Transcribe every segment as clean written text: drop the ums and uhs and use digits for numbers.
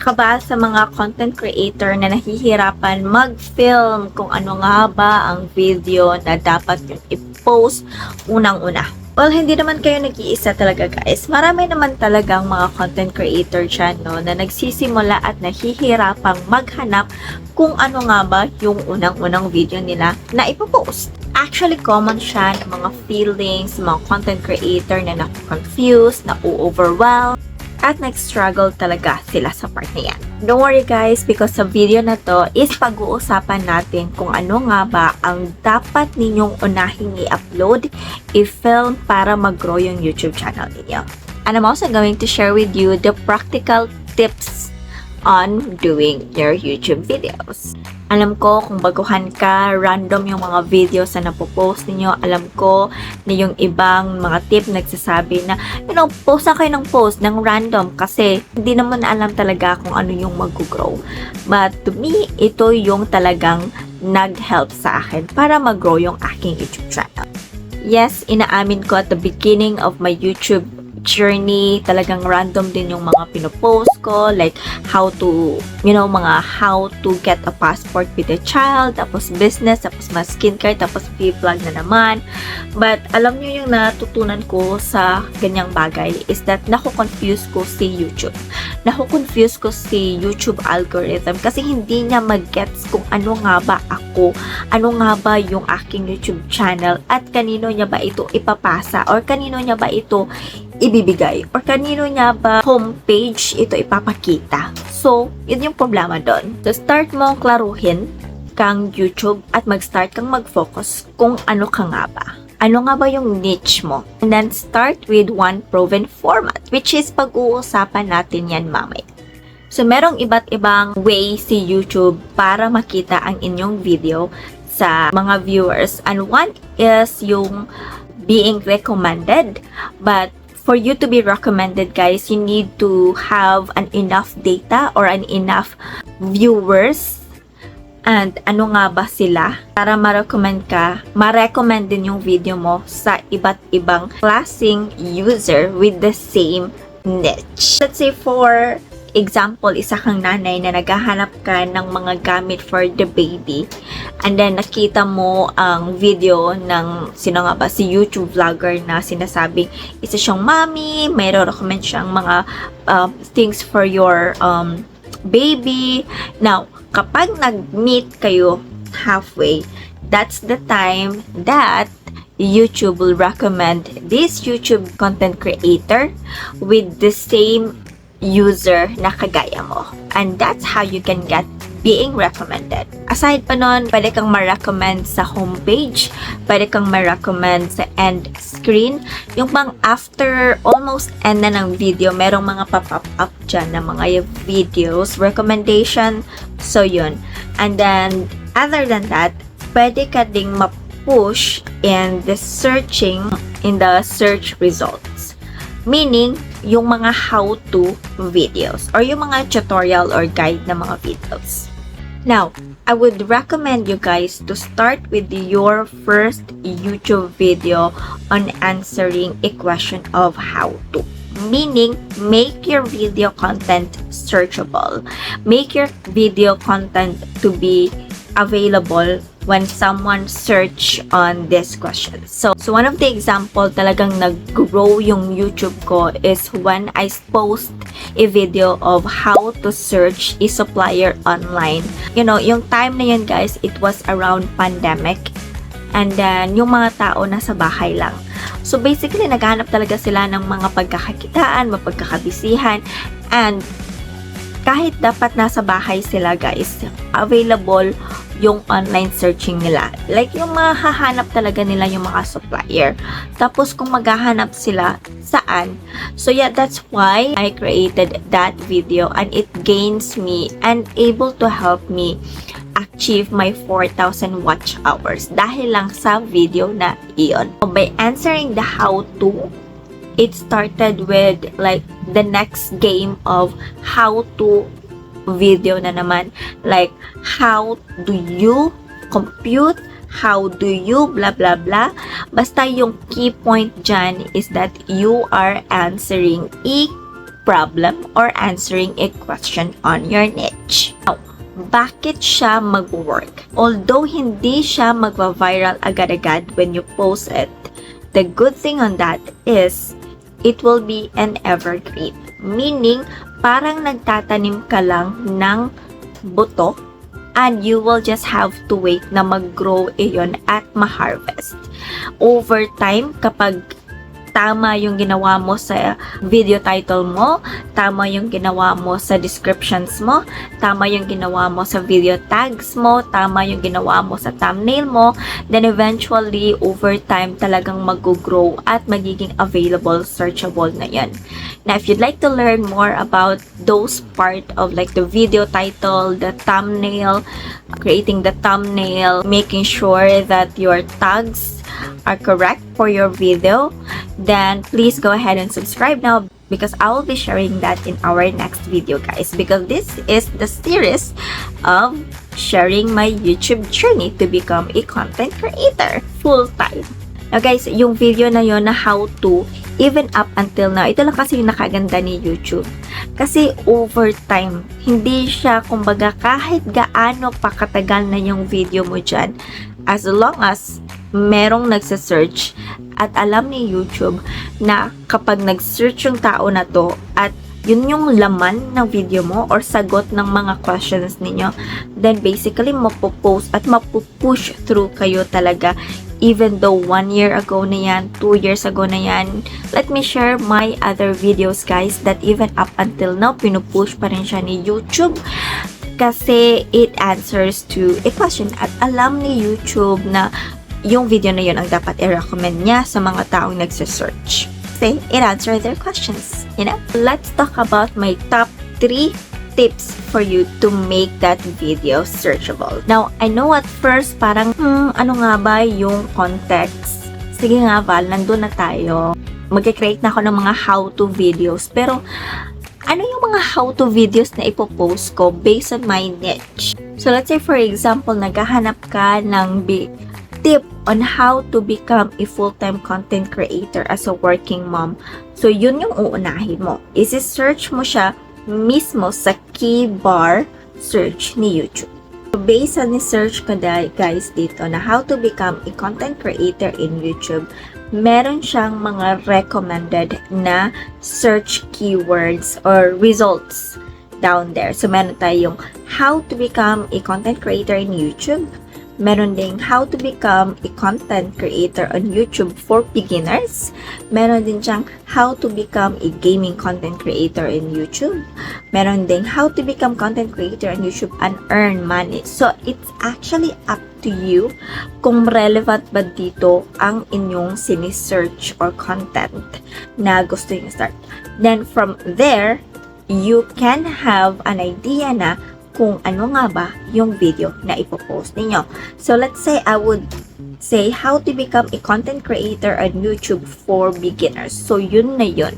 Isa ka ba sa mga content creator na nahihirapan mag-film kung ano nga ba ang video na dapat yung i-post unang-una? Well, hindi naman kayo nag-iisa talaga guys. Marami naman talagang mga content creator dyan, no, na nagsisimula at nahihirapang maghanap kung ano nga ba yung unang-unang video nila na ipopost. Actually, common siya ng mga feelings, mga content creator na na-confused, na-overwhelmed, at nag-struggle talaga sila sa part na yan. Don't worry guys, because sa video na to is pag-uusapan natin kung ano nga ba ang dapat ninyong unahing i-upload, i-film para mag-grow yung YouTube channel ninyo. And I'm also going to share with you the practical tips on doing your YouTube videos. Alam ko kung baguhan ka, random yung mga videos na napopost ninyo. Alam ko na yung ibang mga tip nagsasabi na, post na kayo ng post ng random kasi hindi naman alam talaga kung ano yung mag-grow. But to me, ito yung talagang nag-help sa akin para mag-grow yung aking YouTube channel. Yes, inaamin ko at the beginning of my YouTube journey, talagang random din yung mga pinopost ko, like how to, mga how to get a passport with a child, tapos business, tapos mga skincare, tapos vlog na naman. But alam nyo yung natutunan ko sa ganyang bagay is that naku-confuse ko si YouTube. Naku-confuse ko si YouTube algorithm kasi hindi niya mag-gets kung ano nga ba ako, ano nga ba yung aking YouTube channel at kanino niya ba ito ipapasa or kanino niya ba ito ibibigay or kanino niya ba homepage ito ipapakita. So, yun yung problema doon. So, start mo klaruhin kang YouTube at mag-start kang mag-focus kung ano ka nga ba. Ano nga ba yung niche mo? And then, start with one proven format, which is pag-uusapan natin yan mamaya. So, merong iba't ibang way si YouTube para makita ang inyong video sa mga viewers. And one is yung being recommended, but for you to be recommended, guys, you need to have an enough data or an enough viewers. And ano nga ba sila? Para ma-recommend ka, ma-recommend din yung video mo sa iba't ibang klaseng user with the same niche. Let's say for example, isa kang nanay na naghahanap ka ng mga gamit for the baby and then nakita mo ang video ng sino nga ba, si YouTube vlogger na sinasabing isa siyang mommy, mayroon recommend siyang mga things for your baby. Now, kapag nag-meet kayo halfway, that's the time that YouTube will recommend this YouTube content creator with the same user na kagaya mo. And that's how you can get being recommended. Aside pa nun, pwede kang ma-recommend sa homepage, pwede kang ma-recommend sa end screen. Yung pang after almost end na ng video, merong mga pop-up up dyan na mga videos, recommendation. So yun. And then, other than that, pwede ka ding ma-push in the searching, in the search results. Meaning, yung mga how-to videos or yung mga tutorial or guide na mga videos. Now, I would recommend you guys to start with your first YouTube video on answering a question of how to. Meaning, make your video content searchable. Make your video content to be available when someone search on this question. So one of the example talagang nag-grow yung YouTube ko is when I post a video of how to search a supplier online. Yung time na yun guys, it was around pandemic. And then, yung mga tao nasa bahay lang. So basically, naghahanap talaga sila ng mga pagkakakitaan, mapagkakabisihan, and kahit dapat nasa bahay sila guys, available yung online searching nila. Like yung mahahanap talaga nila yung mga supplier. Tapos kung maghahanap sila, saan? So yeah, that's why I created that video and it gains me and able to help me achieve my 4,000 watch hours dahil lang sa video na iyon. So, by answering the how-to, it started with like the next game of how to video na naman, like how do you compute, how do you blah blah blah. Basta yung key point dyan is that you are answering a problem or answering a question on your niche. Now, bakit siya mag-work? Although hindi siya magva-viral agad-agad when you post it, the good thing on that is it will be an evergreen. Meaning, parang nagtatanim ka lang ng buto and you will just have to wait na mag-grow iyon at ma-harvest. Over time, kapag tama yung ginawa mo sa video title mo, tama yung ginawa mo sa descriptions mo, tama yung ginawa mo sa video tags mo, tama yung ginawa mo sa thumbnail mo, then eventually, over time, talagang mag-grow at magiging available, searchable na yan. Now, if you'd like to learn more about those part of like the video title, the thumbnail, creating the thumbnail, making sure that your tags are correct for your video, then please go ahead and subscribe now because I will be sharing that in our next video, guys, because this is the series of sharing my YouTube journey to become a content creator full-time. Now guys, yung video na yon na how to, even up until now, ito lang kasi yung nakaganda ni YouTube. Kasi over time, hindi siya, kumbaga, kahit gaano pa katagal na yung video mo dyan, as long as merong nagsa-search at alam ni YouTube na kapag nag-search yung tao na to at yun yung laman ng video mo or sagot ng mga questions ninyo, then basically mapopost at mapupush through kayo talaga. Even though 1 year ago na yan, 2 years ago na yan, let me share my other videos, guys, that even up until now, pinupush pa rin siya ni YouTube kasi it answers to a question at alam ni YouTube na yung video na yun ang dapat i-recommend niya sa mga taong nagsa-search. Kasi it answers their questions, you know? Let's talk about my top 3 tips for you to make that video searchable. Now, I know at first parang, ano nga ba yung context? Sige nga, Val, nandun na tayo. Mag-create na ako ng mga how-to videos. Pero, ano yung mga how-to videos na ipopost ko based on my niche? So, let's say for example, naghahanap ka ng tip on how to become a full-time content creator as a working mom. So, yun yung uunahin mo. Isi-search mo siya mismo sa key bar search ni YouTube. So, based on the search ko guys dito na how to become a content creator in YouTube, meron siyang mga recommended na search keywords or results down there. So, meron tayong how to become a content creator in YouTube. Meron ding how to become a content creator on YouTube for beginners. Meron din siyang how to become a gaming content creator in YouTube. Meron ding how to become content creator on YouTube and earn money. So, it's actually up to you kung relevant ba dito ang inyong sini-search or content na gusto nyo start. Then, from there, you can have an idea na kung ano nga ba yung video na ipopost ninyo. So, let's say I would say how to become a content creator on YouTube for beginners. So, yun na yun.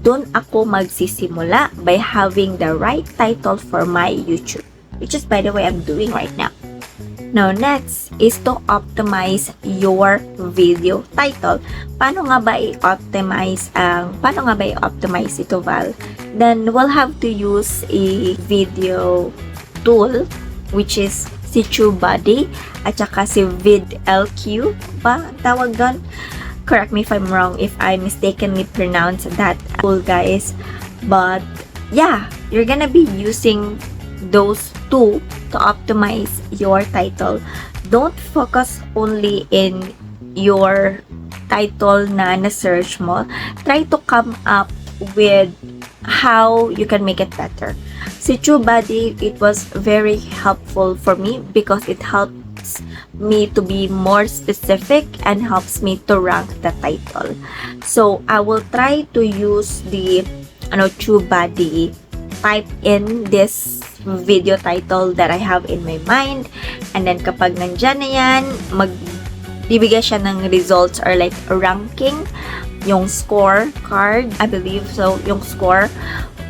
Doon ako magsisimula by having the right title for my YouTube, which is by the way I'm doing right now. Now, next is to optimize your video title. Paano nga ba i-optimize ito, Val? Then, we'll have to use a video tool, which is si TubeBuddy at saka si VidLQ ba ang tawag doon? Correct me if I'm wrong if I mistakenly pronounce that tool, guys. But yeah, you're gonna be using those two to optimize your title. Don't focus only in your title na na-search mo. Try to come up with how you can make it better. Si TubeBuddy, it was very helpful for me because it helps me to be more specific and helps me to rank the title. So, I will try to use the TubeBuddy, type in this video title that I have in my mind, and then kapag nandyan na yan, magbibigay siya ng results or like ranking, yung score card, I believe so, yung score,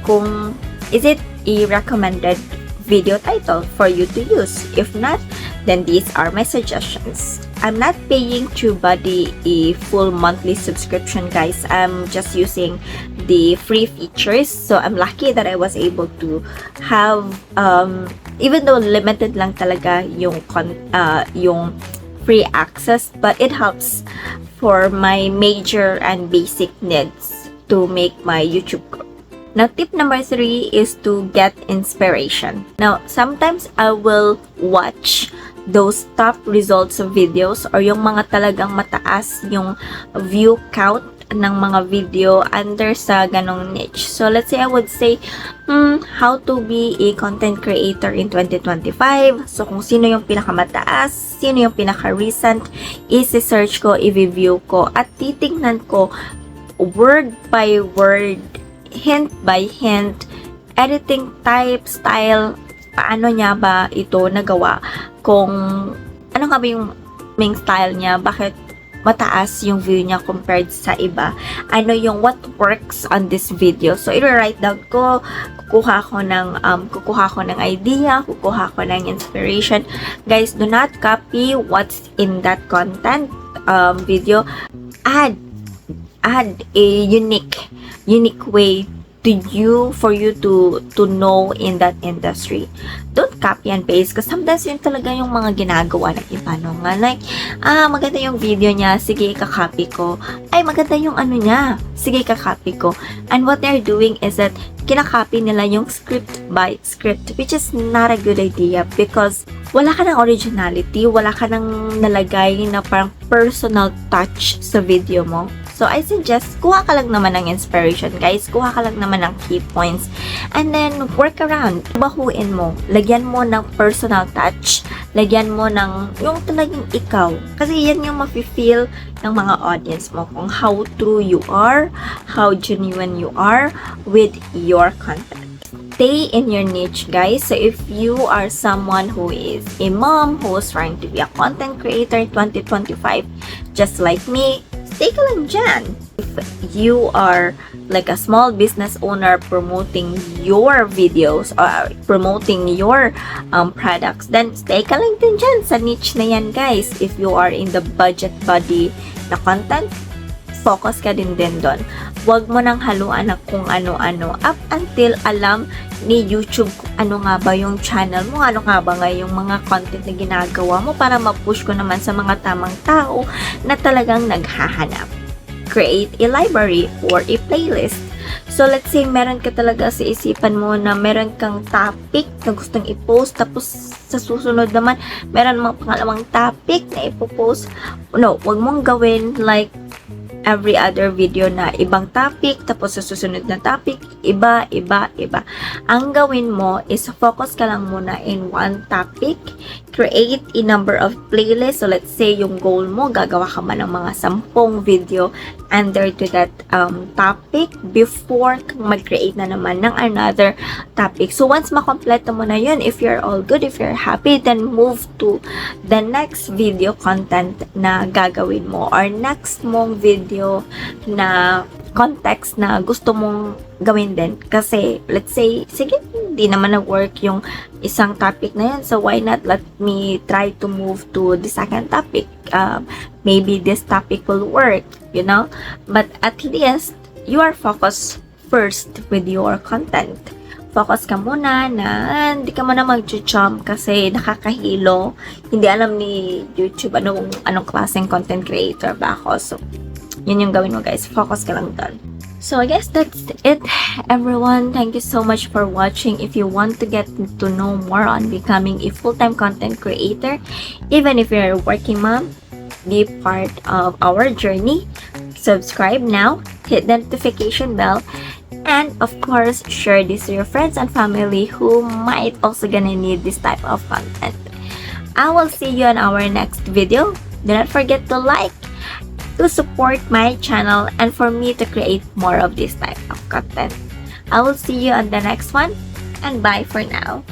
kung is it a recommended video title for you to use. If not, then these are my suggestions. I'm not paying TubeBuddy a full monthly subscription, guys. I'm just using the free features. So I'm lucky that I was able to have even though limited lang talaga yung free access, but it helps for my major and basic needs to make my YouTube grow. Now, tip number 3 is to get inspiration. Now, sometimes I will watch those top results of videos or yung mga talagang mataas yung view count ng mga video under sa ganong niche. So, let's say I would say, how to be a content creator in 2025. So, kung sino yung pinakamataas, sino yung pinaka-recent, isi-search ko, i-review ko, at titingnan ko word by word, hint by hint, editing type, style, paano niya ba ito nagawa, kung ano nga ba yung main style niya, bakit mataas yung view niya compared sa iba, ano yung what works on this video. So, i-write down ko, kukuha ko ng idea, kukuha ko ng inspiration. Guys, do not copy what's in that content video. Add a unique way for you to know in that industry. Don't copy and paste, kasi sometimes yun talaga yung mga ginagawa ng iba, no? Nga, like, maganda yung video niya, sige, kakopy ko. Ay, maganda yung ano niya, sige, kakopy ko. And what they're doing is that kinakopy nila yung script by script, which is not a good idea because wala ka ng originality, wala ka ng nalagay na parang personal touch sa video mo. So, I suggest, kuha ka lang naman ng inspiration, guys. Kuha ka lang naman ng key points. And then, work around. Bahuin mo. Lagyan mo ng personal touch. Lagyan mo ng yung talagang ikaw. Kasi yan yung mafe-feel ng mga audience mo kung how true you are, how genuine you are with your content. Stay in your niche, guys. So, if you are someone who is a mom who is trying to be a content creator in 2025, just like me, stay ka lang dyan. If you are like a small business owner promoting your videos or promoting your products, then stay ka lang din dyan sa niche na yan, guys. If you are in the budget body na content, focus ka din doon. Huwag mo nang haluan ng kung ano-ano up until alam ni YouTube kung ano nga ba yung channel mo, ano nga ba nga yung mga content na ginagawa mo para ma-push ko naman sa mga tamang tao na talagang naghahanap. Create a library or a playlist. So, let's say meron ka talaga sa isipan mo na meron kang topic na gustong i-post, tapos sa susunod naman meron mga pangalawang topic na ipopost. No, wag mong gawin like every other video na ibang topic, tapos sa susunod na topic, iba. Ang gawin mo is focus ka lang muna in one topic, create a number of playlists. So, let's say yung goal mo, gagawa ka man ng mga 10 video under to that topic before mag-create na naman ng another topic. So, once makompleto mo na yun, if you're all good, if you're happy, then move to the next video content na gagawin mo or next mong video na context na gusto mong gawin din. Kasi, let's say, sige, hindi naman nag-work yung isang topic na yan. So, why not let me try to move to the second topic? Maybe this topic will work, you know? But at least, you are focused first with your content. Focus ka muna na hindi ka muna mag-jump kasi nakakahilo. Hindi alam ni YouTube anong klaseng content creator ba ako. So, yun yung gawin mo, guys. Focus ka lang doon. So, I guess that's it, everyone. Thank you so much for watching. If you want to get to know more on becoming a full-time content creator, even if you're a working mom, be part of our journey. Subscribe now, hit the notification bell, and of course, share this to your friends and family who might also gonna need this type of content. I will see you on our next video. Do not forget to like, to support my channel, and for me to create more of this type of content. I will see you on the next one, and bye for now.